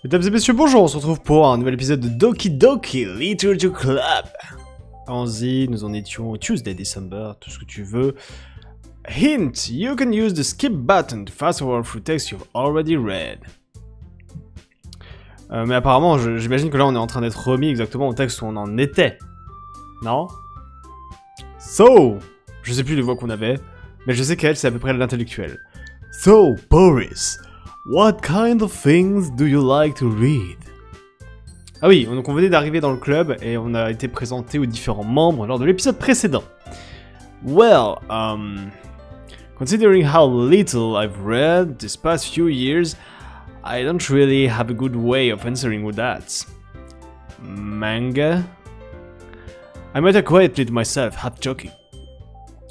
Mesdames et messieurs, bonjour, on se retrouve pour un nouvel épisode de Doki Doki Literature Club. Allons-y, nous en étions au Tuesday December, tout ce que tu veux. Hint, you can use the skip button to fast forward through text you've already read. Mais apparemment, j'imagine que là on est en train d'être remis exactement au texte où on en était. Non? So, je sais plus les voix qu'on avait, mais je sais qu'elle c'est à peu près l'intellectuel. So, Boris, what kind of things do you like to read? Ah oui, donc on venait d'arriver dans le club et on a été présenté aux différents membres lors de l'épisode précédent. Well, considering how little I've read this past few years, I don't really have a good way of answering with that. Manga? I mutter quietly to myself, half joking.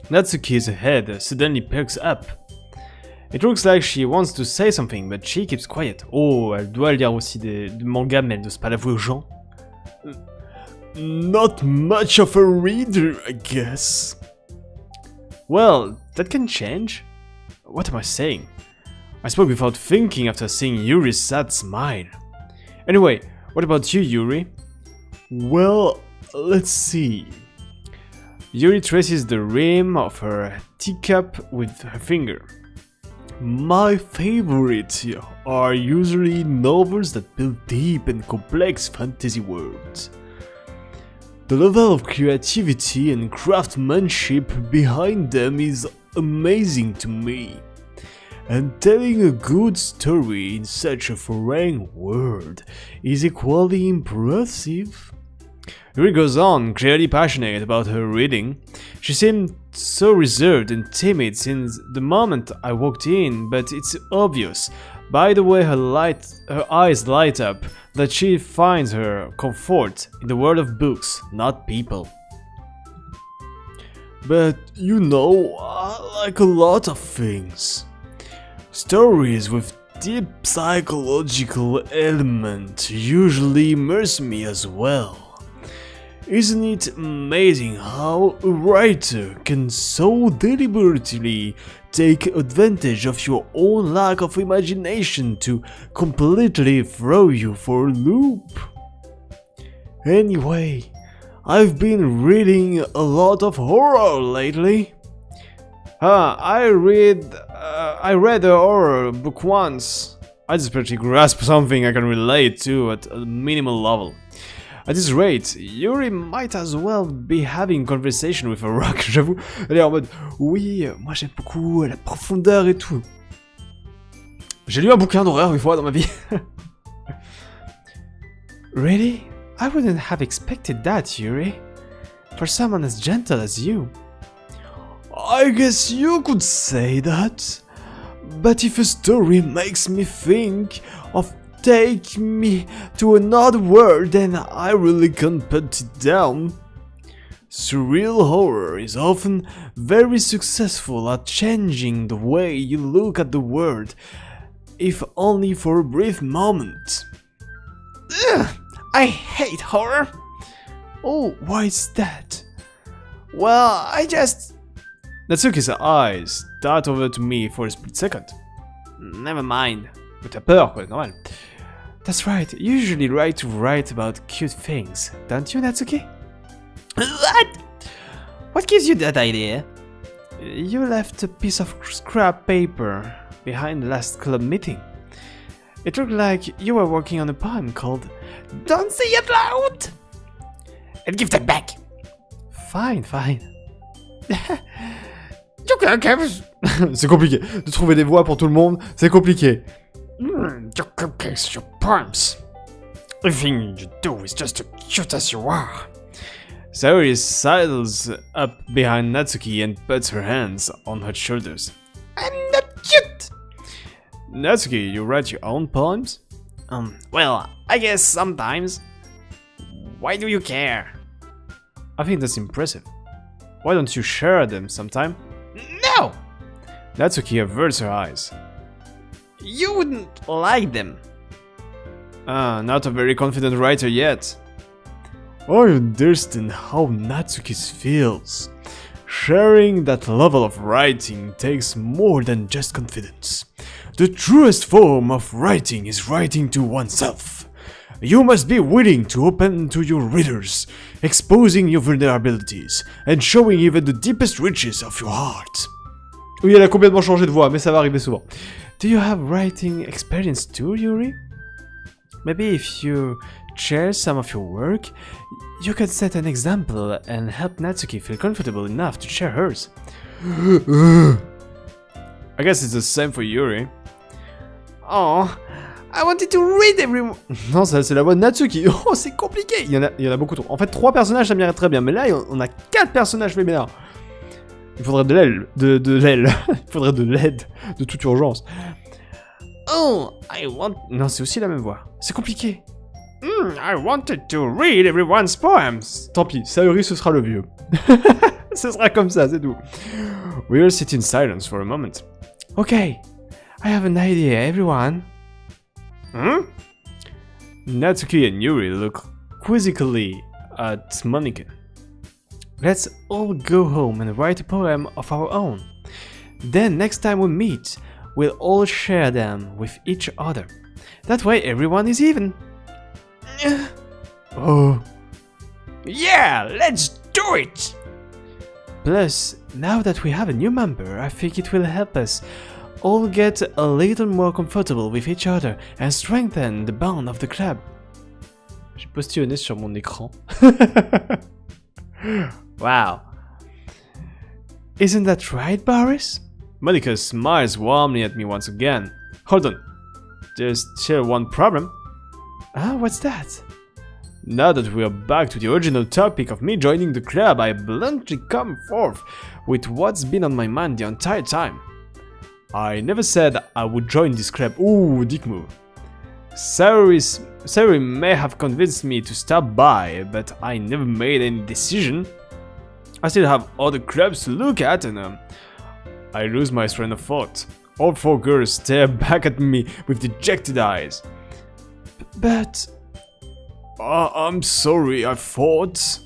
Natsuki's head suddenly perks up. It looks like she wants to say something, but she keeps quiet. Oh, elle doit lire aussi des mangas, mais elle n'ose pas l'avouer aux gens. Not much of a reader, I guess. Well, that can change. What am I saying? I spoke without thinking after seeing Yuri's sad smile. Anyway, what about you, Yuri? Well, let's see. Yuri traces the rim of her teacup with her finger. My favorites are usually novels that build deep and complex fantasy worlds. The level of creativity and craftsmanship behind them is amazing to me. And telling a good story in such a foreign world is equally impressive. Yuri goes on, clearly passionate about her reading. She seemed so reserved and timid since the moment I walked in, but it's obvious, by the way her eyes light up, that she finds her comfort in the world of books, not people. But you know, I like a lot of things. Stories with deep psychological element usually immerse me as well. Isn't it amazing how a writer can so deliberately take advantage of your own lack of imagination to completely throw you for a loop? Anyway, I've been reading a lot of horror lately. I read a horror book once. I desperately grasp something I can relate to at a minimal level. At this rate, Yuri might as well be having conversation with a rock, j'avoue. Elle est en mode, oui, moi j'aime beaucoup la profondeur et tout. J'ai lu un bouquin d'horreur une fois dans ma vie. Really? I wouldn't have expected that, Yuri. For someone as gentle as you. I guess you could say that. But if a story makes me think of take me to another world, then I really can't put it down. Surreal horror is often very successful at changing the way you look at the world, if only for a brief moment. Ugh, I hate horror! Oh, why is that? Well, I just... Natsuki's eyes dart over to me for a split second. Never mind. Mais t'as peur, quoi, normal. That's right, you usually write about cute things, don't you, Natsuki? What? What gives you that idea? You left a piece of scrap paper behind the last club meeting. It looked like you were working on a poem called Don't Say It Loud! And give that back! Fine. C'est compliqué, de trouver des voix pour tout le monde, c'est compliqué. Your cupcakes, your poems. Everything you do is just as cute as you are. Sayori sidles up behind Natsuki and puts her hands on her shoulders. I'm not cute! Natsuki, you write your own poems? Well, I guess sometimes. Why do you care? I think that's impressive. Why don't you share them sometime? No! Natsuki averts her eyes. You wouldn't like them. Not a very confident writer yet. I understand how Natsuki feels. Sharing that level of writing takes more than just confidence. The truest form of writing is writing to oneself. You must be willing to open to your readers, exposing your vulnerabilities, and showing even the deepest riches of your heart. Oui, elle a complètement changé de voix, mais ça va arriver souvent. Do you have writing experience too, Yuri? Maybe if you share some of your work, you can set an example and help Natsuki feel comfortable enough to share hers. I guess it's the same for Yuri. Oh, I wanted to read everyone. Non, ça c'est la voix de Natsuki. Oh, c'est compliqué. Il y en a beaucoup trop. En fait, 3 personnages, ça m'irait très bien. Mais là, on a 4 personnages féminins. Il faudrait de l'aile. De l'aile. Il faudrait de l'aide. De toute urgence. Oh, I want... Non, c'est aussi la même voix. C'est compliqué. I wanted to read everyone's poems. Tant pis, Sayori, ce sera le vieux. Ce sera comme ça, c'est tout. We all sit in silence for a moment. Okay, I have an idea, everyone. Natsuki and Yuri look quizzically at Monika. Let's all go home and write a poem of our own. Then next time we meet, we'll all share them with each other. That way everyone is even. Oh. Yeah, let's do it! Plus, now that we have a new member, I think it will help us all get a little more comfortable with each other and strengthen the bond of the club. J'ai postillonné sur mon écran. Wow. Isn't that right, Boris? Monika smiles warmly at me once again. Hold on. There's still one problem. Ah, what's that? Now that we are back to the original topic of me joining the club, I bluntly come forth with what's been on my mind the entire time. I never said I would join this club. Ooh, dick move. Sayori may have convinced me to stop by, but I never made any decision. I still have other clubs to look at and I lose my train of thought. All 4 girls stare back at me with dejected eyes. But... I'm sorry, I thought...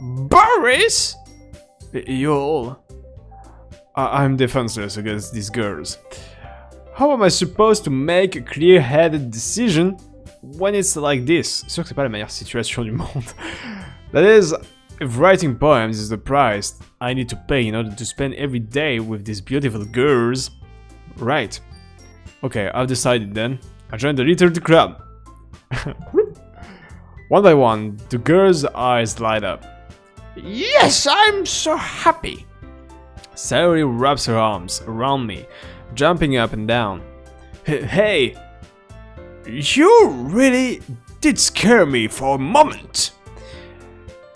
Boris! You're all... I'm defenseless against these girls. How am I supposed to make a clear-headed decision when it's like this? C'est sûr que c'est pas la meilleure situation du monde. That is, if writing poems is the price I need to pay in order to spend every day with these beautiful girls... Right. Okay, I've decided then. I joined the literature club. One by one, the girls' eyes light up. Yes, I'm so happy! Sayori wraps her arms around me, jumping up and down. Hey! You really did scare me for a moment!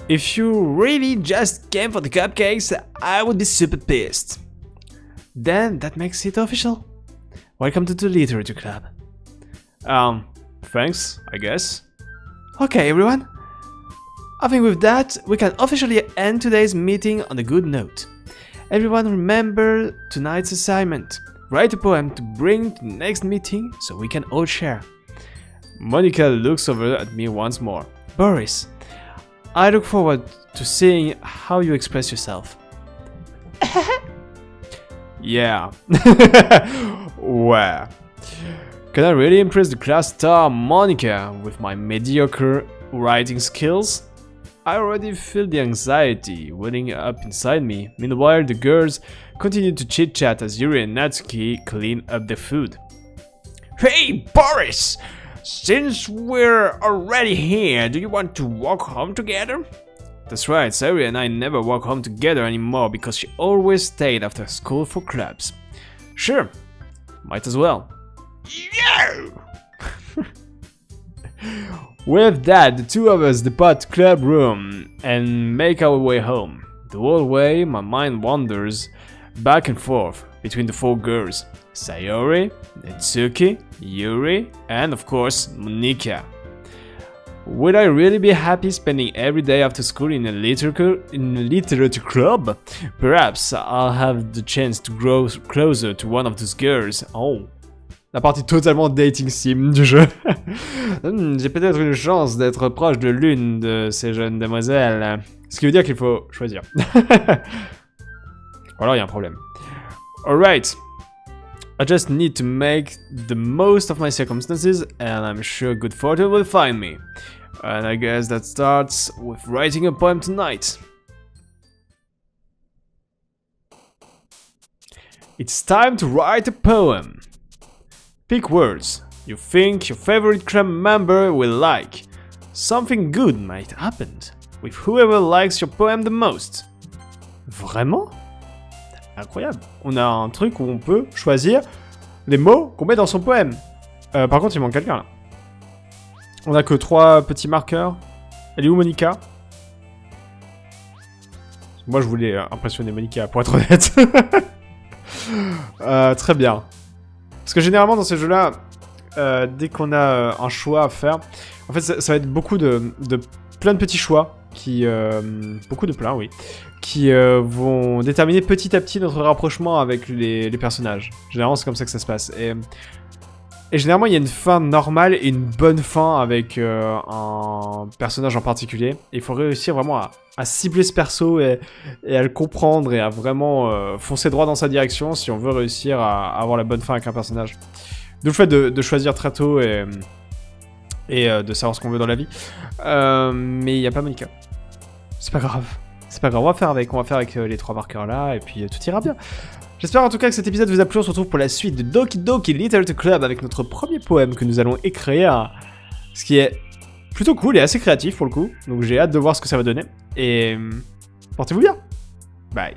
If you really just came for the cupcakes, I would be super pissed. Then that makes it official. Welcome to the literature club. Thanks, I guess. Okay, everyone. I think with that, we can officially end today's meeting on a good note. Everyone remember tonight's assignment. Write a poem to bring to the next meeting so we can all share. Monika looks over at me once more. Boris, I look forward to seeing how you express yourself. Yeah. Well. Can I really impress the class star Monika with my mediocre writing skills? I already feel the anxiety welling up inside me. Meanwhile, the girls continue to chit-chat as Yuri and Natsuki clean up the food. Hey, Boris! Since we're already here, do you want to walk home together? That's right, Sayori and I never walk home together anymore because she always stayed after school for clubs. Sure, might as well. Yeah! With that, the two of us depart club room and make our way home. The whole way, my mind wanders back and forth between the 4 girls. Sayori, Natsuki, Yuri, and of course, Monika. Would I really be happy spending every day after school in a literature club? Perhaps I'll have the chance to grow closer to one of those girls. Oh. La partie totalement dating sim du jeu. J'ai peut-être une chance d'être proche de l'une de ces jeunes demoiselles. Ce qui veut dire qu'il faut choisir. Ou alors il y a un problème. Alright. I just need to make the most of my circumstances, and I'm sure good fortune will find me. And I guess that starts with writing a poem tonight. It's time to write a poem. Pick words you think your favorite club member will like. Something good might happen with whoever likes your poem the most. Vraiment? Incroyable. On a un truc où on peut choisir les mots qu'on met dans son poème. Par contre, il manque quelqu'un là. On a que 3 petits marqueurs. Elle est où Monica? Moi, je voulais impressionner Monica, pour être honnête. Très bien. Parce que généralement, dans ces jeux-là, dès qu'on a un choix à faire, en fait, ça va être beaucoup de plein de petits choix qui... beaucoup de plein, oui. Qui vont déterminer petit à petit notre rapprochement avec les personnages. Généralement, c'est comme ça que ça se passe. Et généralement, il y a une fin normale et une bonne fin avec un personnage en particulier. Et il faut réussir vraiment à cibler ce perso et à le comprendre et à vraiment foncer droit dans sa direction si on veut réussir à avoir la bonne fin avec un personnage. D'où le fait de choisir très tôt et de savoir ce qu'on veut dans la vie. Mais il n'y a pas Monica. C'est pas grave. C'est pas grave, on va faire avec les 3 marqueurs là, et puis tout ira bien. J'espère en tout cas que cet épisode vous a plu, on se retrouve pour la suite de Doki Doki Literature Club avec notre premier poème que nous allons écrire, ce qui est plutôt cool et assez créatif pour le coup, donc j'ai hâte de voir ce que ça va donner, et portez-vous bien. Bye.